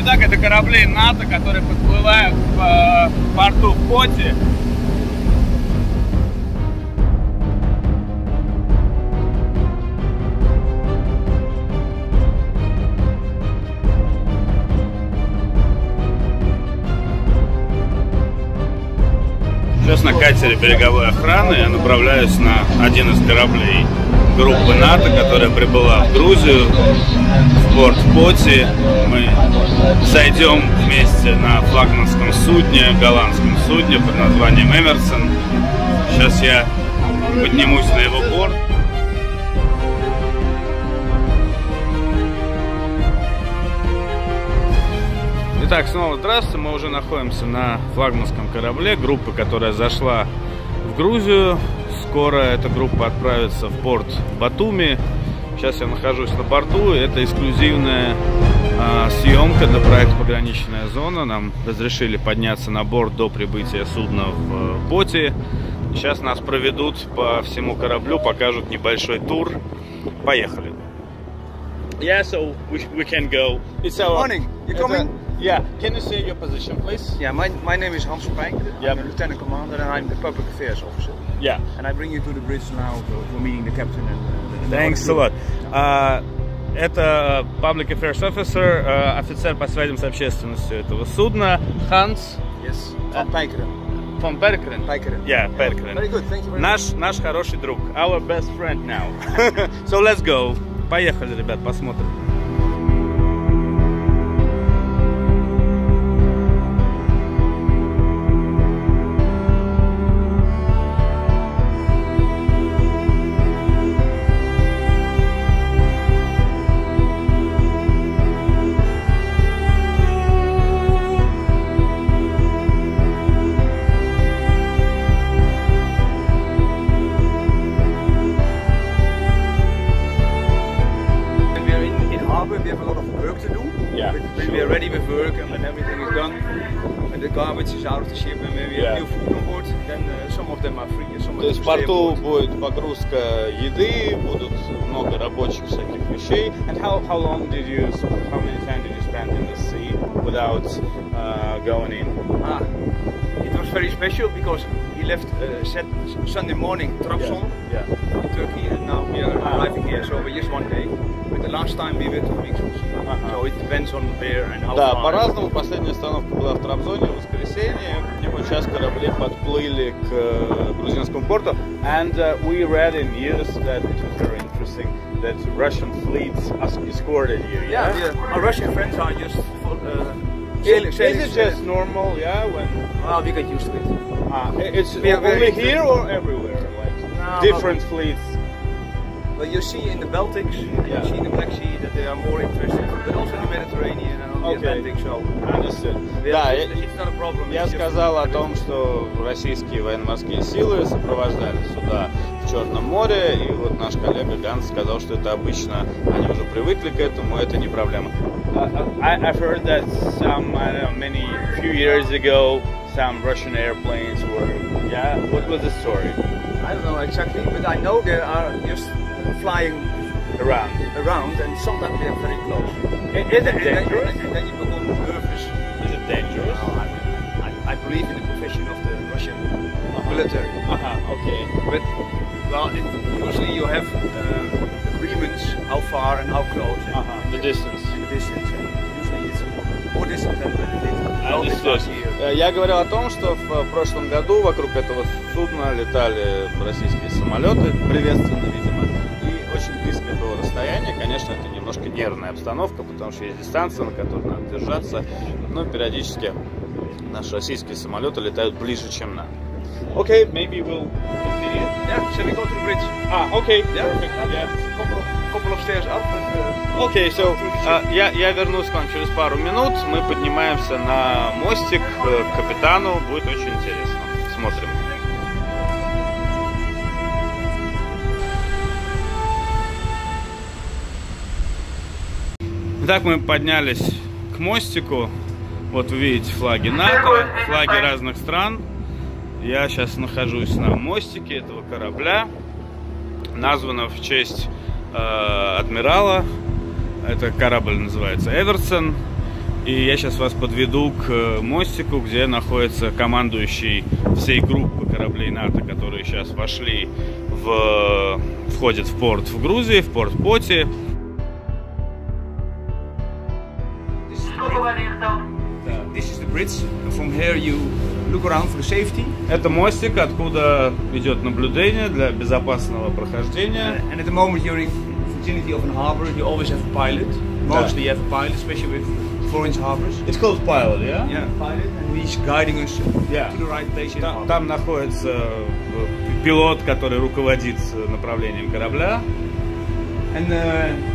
Итак, это корабли НАТО, которые подплывают в порту в Поте. Сейчас на катере береговой охраны я направляюсь на один из кораблей группы НАТО, которая прибыла в Грузию, в порт Поти. Мы зайдем вместе на флагманском судне, голландском судне под названием Evertsen. Сейчас я поднимусь на его борт. Итак, снова здравствуйте. Мы уже находимся на флагманском корабле группы, которая зашла в Грузию. Скоро эта группа отправится в порт Батуми. Сейчас я нахожусь на борту. Это эксклюзивная съемка для проекта «Пограничная зона». Нам разрешили подняться на борт до прибытия судна в Поте. Сейчас нас проведут по всему кораблю, покажут небольшой тур. Поехали. Yeah, so we can go. It's our morning. You coming? Yeah. Can you say your position, please? Yeah, my name is Hans. Yeah. I'm a lieutenant commander and I'm the public affairs officer. Yeah. And I bring you to the bridge now for meeting the captain and the Thanks a lot. Это public affairs officer, офицер по связям с общественностью этого судна, Hans. Yes. Van Pijkeren. Van Pijkeren. Pijkeren. Yeah, Pijkeren. Very good. Thank you very much. Наш хороший друг. Our best friend now. So let's go. Поехали, ребят, посмотрим. We have a lot of work to do. Yeah, when we are ready with work and when everything is done, when the garbage is out of the ship and when we have new food on board, then some of them are free and some of them. То есть в порту будет погрузка еды, будут много рабочих всяких вещей. And how many time did you spend in the sea without going in? It was very special because we left Sunday morning Trabzon in Turkey and now we are arriving here, so just one day. But the last time we were 2 weeks also. So it depends on where and how far. Да, по-разному. Последняя остановка была в Трабзоне в воскресенье. И сейчас корабли подплыли к грузинскому порту. And we read in news that it was very interesting that Russian fleets escorted you. Yeah, our Russian friends are just sailing. Is it just normal? Yeah, when well, we get used to it. It's only here or everywhere? Like different fleets. Well, you see in the Baltics, you see in the Black Sea that they are more interested, but also in the Mediterranean and on the Atlantic. So understood. Да, it's not a problem. Я сказал о том, что российские военно-морские силы сопровождали суда в Черном море, и вот наш коллега Ганс сказал, что это обычно, они уже привыкли к этому, это не проблема. I've heard that few years ago, some Russian airplanes were. Yeah, what was the story? I don't know exactly, but I know they are just flying around, and sometimes they are very close. Is it dangerous? And then you become nervous. Is it dangerous? I believe in the profession of the Russian military. Okay. But well, usually you have agreements how far and how close. The distance. The distance. Usually it's more distant than Я говорил о том, что в прошлом году вокруг этого судна летали российские самолеты, приветственно, видимо, и очень близкое было расстояние. Конечно, это немножко нервная обстановка, потому что есть дистанция, на которой надо держаться, но периодически наши российские самолеты летают ближе, чем нам. Okay, maybe we'll continue. Yeah, shall we go to the bridge? Okay. Yeah, couple of stairs up. Окей, so, я вернусь к вам через пару минут. Мы поднимаемся на мостик к капитану. Будет очень интересно. Смотрим. Итак, мы поднялись к мостику. Вот вы видите флаги НАТО, флаги разных стран. Я сейчас нахожусь на мостике этого корабля, названного в честь адмирала. Это корабль называется Evertsen. И я сейчас вас подведу к мостику, где находится командующий всей группы кораблей НАТО, которые сейчас входят в порт в Грузии, в порт Поти. This is the bridge. From here you look around for the safety. Это мостик, откуда идет наблюдение для безопасного прохождения. And at the moment you're in vicinity of an harbor, you always have a pilot. Mostly you have a pilot, especially with foreign harbors. It's called pilot, yeah? Yeah, pilot, and he's guiding us to the right place in the harbor. Там находится пилот, который руководит направлением корабля. And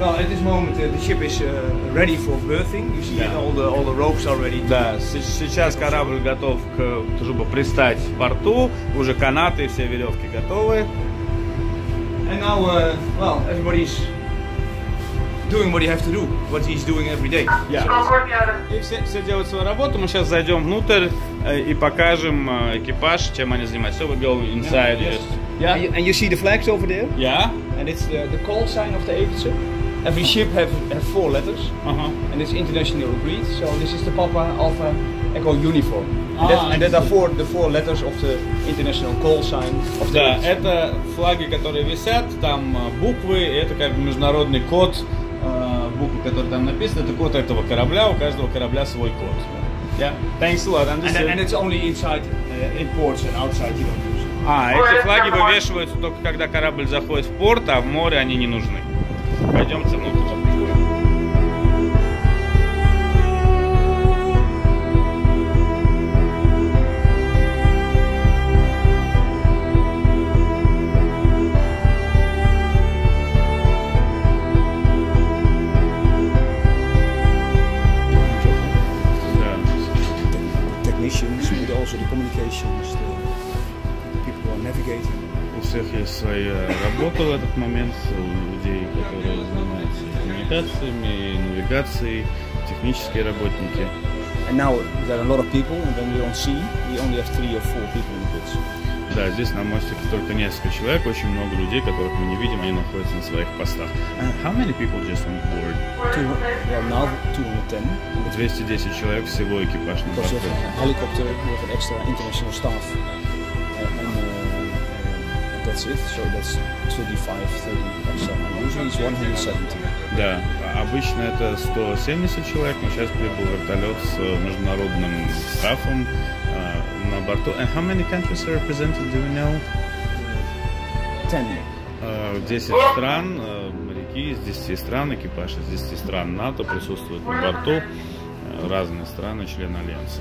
well, at this moment the ship is ready for berthing. You see all the ropes are ready. Да, сейчас корабль готов чтобы пристать в порту, уже канаты и все веревки готовы. And now, well, everybody's doing what you have to do, what he's doing every day. Yeah. И все делают свою работу. Мы сейчас зайдем внутрь и покажем экипаж, чем они занимаются. So we go inside. Yeah. And you see the flags over there? Yeah. And it's the call sign of the Evertsen. Every ship have 4 letters, and it's international agreed. So this is the Papa Alpha Echo uniform. And that are the four letters of the international call sign of the Evertsen. Это флаги, которые висят, там буквы, и это как бы международный код, буквы, которые там написаны, это код этого корабля, у каждого корабля свой код. Yeah. Thanks a lot. And it's only inside in ports and outside you don't use. Эти флаги вывешиваются только когда корабль заходит в порт, а в море они не нужны. Пойдемте внутрь. Technicians, but also the communications, the people who are navigating. У всех есть своя работа в этот момент, у людей, которые занимаются коммуникациями, навигацией, технические работники. And now there are a lot of people, and when we don't see, we only have 3 or 4 people in the bridge. Да, здесь на мостике только несколько человек, очень много людей, которых мы не видим, они находятся на своих постах. How many people just on board? Now 210. 210 человек всего экипаж на борту. Helicopter with an extra international staff. That's it, so that's 25, 30 extra. Usually it's 170. Да, обычно это 170 человек, но сейчас прибыл вертолет с международным стафом на борту. And how many countries are represented, do you know? 10. 10 стран, моряки из 10 стран, экипаж из 10 стран НАТО присутствует на борту, разные страны, члены Альянса.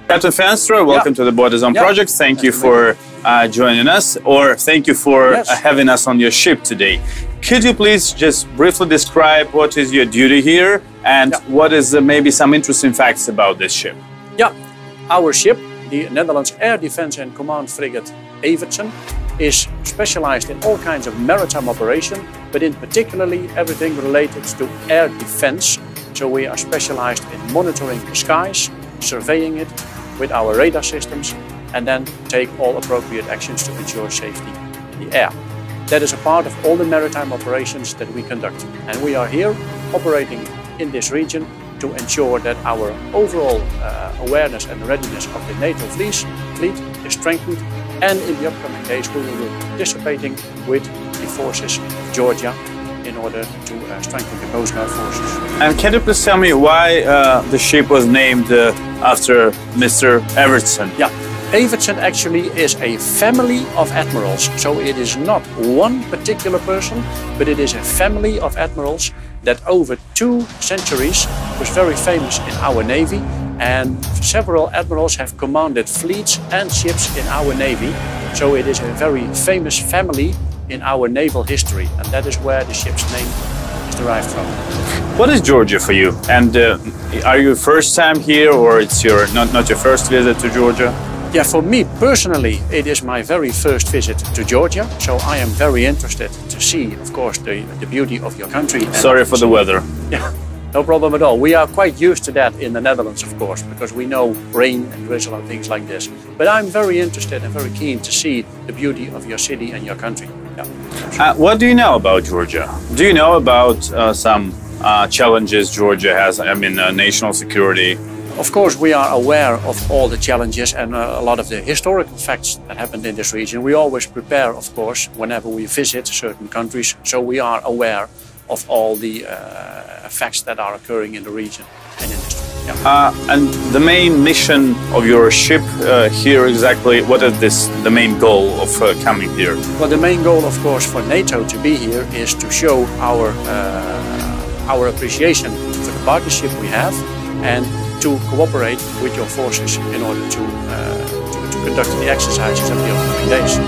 Captain Fenstra, welcome to the Borders project. Thank you for joining us, or thank you for having us on your ship today. Could you please just briefly describe what is your duty here and what is maybe some interesting facts about this ship? Yeah, our ship, the Netherlands Air Defense and Command frigate Evertsen, is specialized in all kinds of maritime operation, but in particularly everything related to air defense. So we are specialized in monitoring the skies, surveying it with our radar systems, and then take all appropriate actions to ensure safety in the air. That is a part of all the maritime operations that we conduct. And we are here operating in this region to ensure that our overall awareness and readiness of the NATO fleet is strengthened. And in the upcoming days, we will be participating with the forces of Georgia in order to strengthen the Coast Guard forces. And can you please tell me why the ship was named after Mr. Evertsen? Yeah, Evertsen actually is a family of admirals. So it is not one particular person, but it is a family of admirals that over 2 centuries was very famous in our Navy. And several admirals have commanded fleets and ships in our Navy. So it is a very famous family in our naval history, and that is where the ship's name is derived from. What is Georgia for you? And are you first time here, or it's your not your first visit to Georgia? Yeah, for me personally, it is my very first visit to Georgia. So I am very interested to see, of course, the beauty of your country. Sorry for the weather. Yeah, no problem at all. We are quite used to that in the Netherlands, of course, because we know rain and drizzle and things like this. But I'm very interested and very keen to see the beauty of your city and your country. Yeah. Yeah. What do you know about Georgia? Do you know about some challenges Georgia has? I mean, national security. Of course, we are aware of all the challenges and a lot of the historical facts that happened in this region. We always prepare, of course, whenever we visit certain countries. So we are aware of all the facts that are occurring in the region and in history. Yeah. And the main mission of your ship here exactly, what is the main goal of coming here? Well, the main goal, of course, for NATO to be here is to show our appreciation for the partnership we have and to cooperate with your forces in order to conduct the exercises of the upcoming days.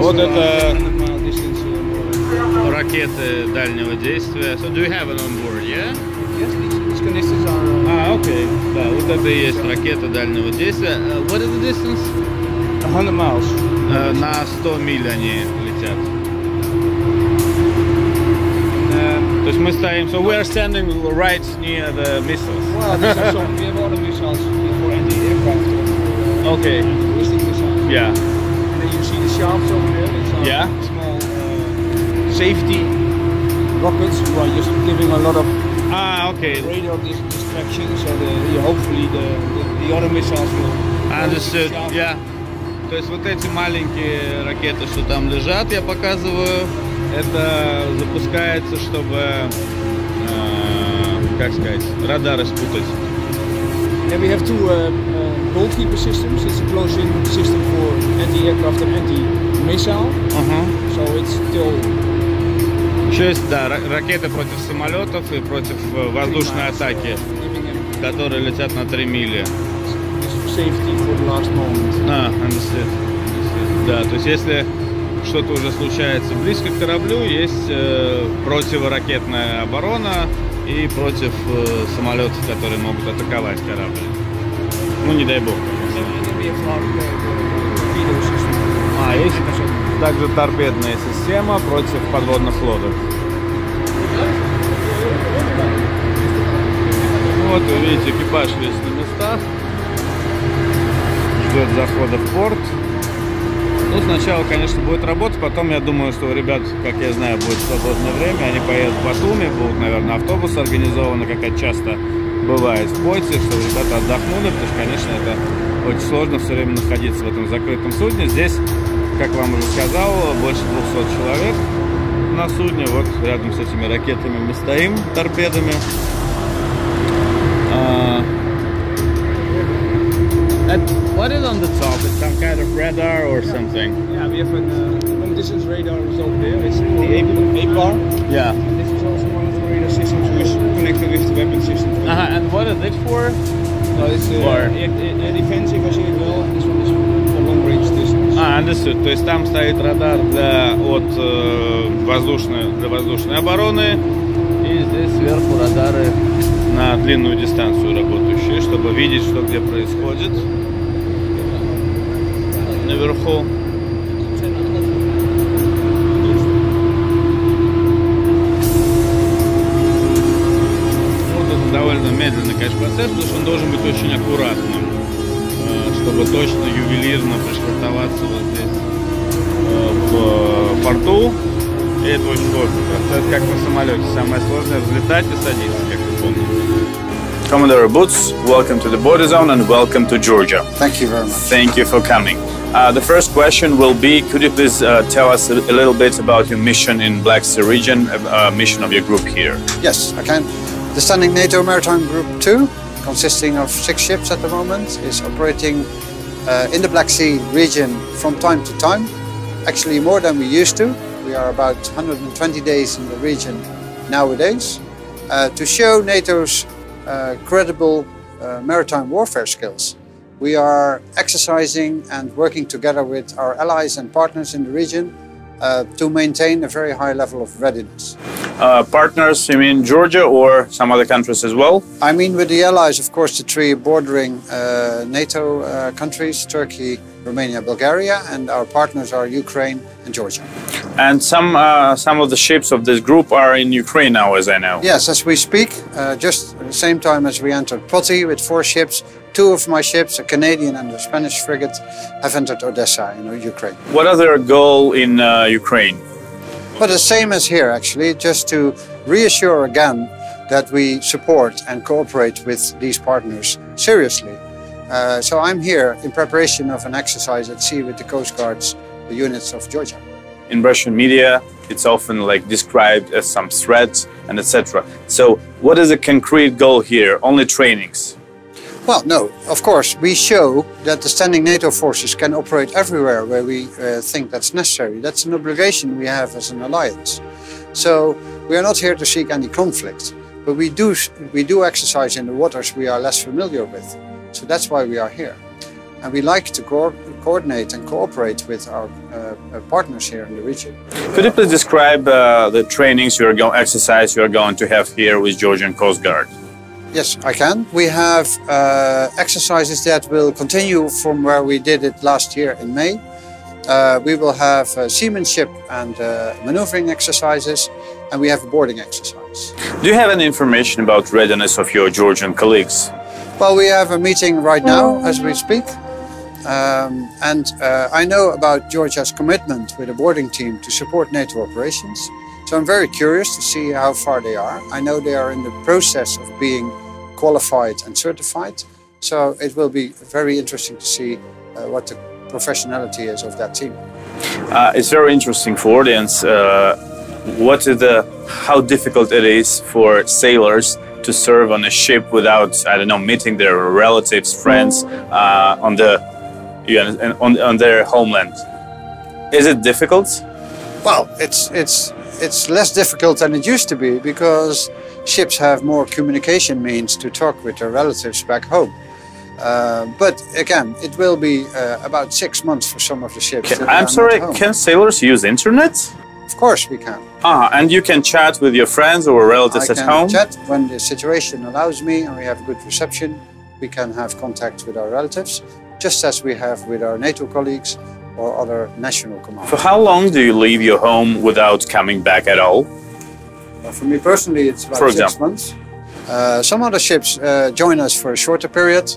Вот это ракеты дальнего действия. So do you have it on board, yeah? Yes, these canisters are... окей. Да, вот это и есть ракеты дальнего действия. What is the distance? 100 miles. На 100 миль они летят. То есть мы стоим... So we are standing right near the missiles. Well, these are some... We have other missiles for anti-aircraft. Okay. Ballistic missiles. Yeah. You see the shafts over there. Yeah. Small safety rockets who are just giving a lot of okay. radar distraction, so hopefully the other missiles will... Understood. Yeah. То есть вот эти маленькие ракеты, что там лежат, я показываю, это запускается, чтобы, как сказать, радары спутать. Yeah, we have two goalkeeper systems. It's a close-in system for anti-aircraft and anti-missile. So it's still... Еще есть, да, ракеты против самолетов и против воздушной атаки, которые летят на 3 мили. Safety for the last moment. Understood. Да, то есть если что-то уже случается близко к кораблю, есть противоракетная оборона и против самолетов, которые могут атаковать корабль. Ну, не дай бог. Есть также торпедная система против подводных лодок. Вот вы видите, экипаж весь на местах. Ждет захода в порт. Ну, сначала, конечно, будет работа, потом, я думаю, что у ребят, как я знаю, будет свободное время, они поедут в Батуми, будут, наверное, автобусы организованы, как это часто бывает в пойте, чтобы ребята отдохнули, потому что, конечно, это очень сложно все время находиться в этом закрытом судне. Здесь, как вам уже сказал, больше 200 человек на судне, вот рядом с этими ракетами мы стоим, торпедами. What is on the top? It's some kind of radar or something? Yeah, we have a long-distance radar is over there. It's the A-bar. Yeah. And this is also one of the radar systems which is connected with the weapon system. And what is it for? It's air defense, if I say it well. This one is for long-range distance. Understood. То есть там стоит радар для воздушной обороны, и здесь сверху радары на длинную дистанцию работающие, чтобы видеть, что где происходит. Наверху. Вот это довольно медленный, конечно, процесс, потому что он должен быть очень аккуратным, чтобы точно ювелирно пришвартоваться вот здесь в порту. И это очень сложный процесс, как на самолете. Самое сложное взлетать и садиться, как вы помните. Commodore Boots, welcome to the border zone and welcome to Georgia. Thank you very much. Thank you for coming. The first question will be, could you please tell us a little bit about your mission in Black Sea region, mission of your group here? Yes, I can. The Standing NATO Maritime Group 2, consisting of 6 ships at the moment, is operating in the Black Sea region from time to time. Actually more than we used to. We are about 120 days in the region nowadays to show NATO's credible maritime warfare skills. We are exercising and working together with our allies and partners in the region to maintain a very high level of readiness. Partners, you mean Georgia or some other countries as well? I mean with the allies, of course, the three bordering NATO countries, Turkey, Romania, Bulgaria, and our partners are Ukraine and Georgia. And some of the ships of this group are in Ukraine now, as I know. Yes, as we speak, just at the same time as we entered Poti with 4 ships, 2 of my ships, a Canadian and a Spanish frigate, have entered Odessa in Ukraine. What are their goal in Ukraine? But the same as here, actually, just to reassure again that we support and cooperate with these partners seriously. So I'm here in preparation of an exercise at sea with the Coast Guard's units of Georgia. In Russian media, it's often like described as some threat and etc. So what is the concrete goal here? Only trainings? Well, no, of course, we show that the standing NATO forces can operate everywhere where we think that's necessary. That's an obligation we have as an alliance. So we are not here to seek any conflict, but we do exercise in the waters we are less familiar with. So that's why we are here. And we like to coordinate and cooperate with our partners here in the region. Could you please describe the trainings exercise you are going to have here with Georgian Coast Guard? Yes, I can. We have exercises that will continue from where we did it last year in May. We will have seamanship and maneuvering exercises, and we have a boarding exercise. Do you have any information about readiness of your Georgian colleagues? Well, we have a meeting right now as we speak. I know about Georgia's commitment with a boarding team to support NATO operations. So I'm very curious to see how far they are. I know they are in the process of being qualified and certified. So it will be very interesting to see what the professionality is of that team. It's very interesting for audience. How difficult it is for sailors to serve on a ship without, I don't know, meeting their relatives, friends on their homeland. Is it difficult? Well, it's less difficult than it used to be because ships have more communication means to talk with their relatives back home. But again, it will be about 6 months for some of the ships. I'm sorry, can sailors use internet? Of course we can. And you can chat with your friends or relatives at home? I can chat when the situation allows me and we have a good reception. We can have contact with our relatives, just as we have with our NATO colleagues or other national commanders. For how long do you leave your home without coming back at all? Well, for me personally, it's about 6 months. Some other ships join us for a shorter period.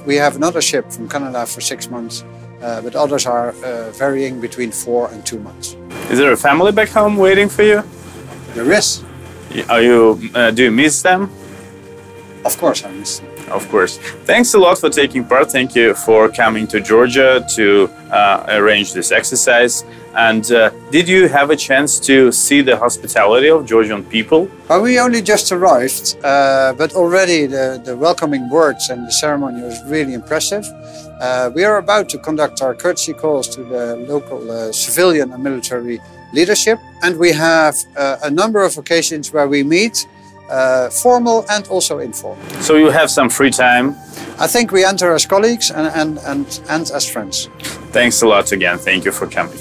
We have another ship from Canada for 6 months, but others are varying between 4 and 2 months. Is there a family back home waiting for you? There is. Do you miss them? Of course I miss them. Of course. Thanks a lot for taking part. Thank you for coming to Georgia to arrange this exercise. And did you have a chance to see the hospitality of Georgian people? We only just arrived, but already the welcoming words and the ceremony was really impressive. We are about to conduct our courtesy calls to the local civilian and military leadership. And we have a number of occasions where we meet, formal and also informal. So you have some free time? I think we enter as colleagues and as friends. Thanks a lot again. Thank you for coming.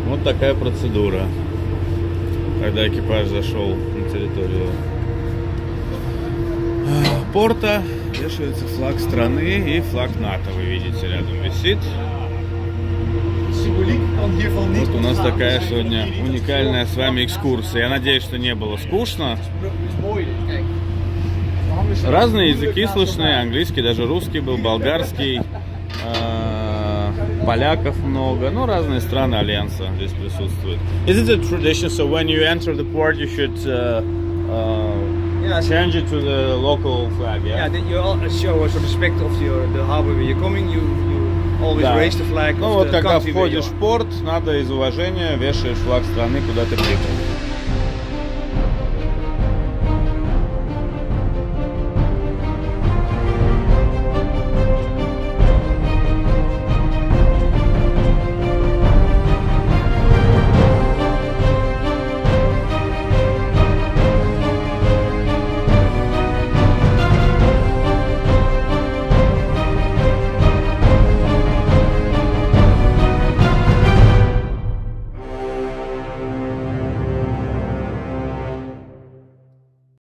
Вот такая процедура, когда экипаж зашел на территорию порта, вешается флаг страны и флаг НАТО, вы видите, рядом висит. Вот у нас такая сегодня уникальная с вами экскурсия. Я надеюсь, что не было скучно. Разные языки слышны, английский, даже русский был, болгарский, поляков много, ну разные страны альянса здесь присутствуют. Is it a tradition? So when you enter the port, you should change it to the local flag. Yeah. Yeah, you show us respect of the harbor where you're coming. You always raise the flag. Ну вот когда входишь в порт, надо из уважения вешаешь флаг страны, куда ты приехал.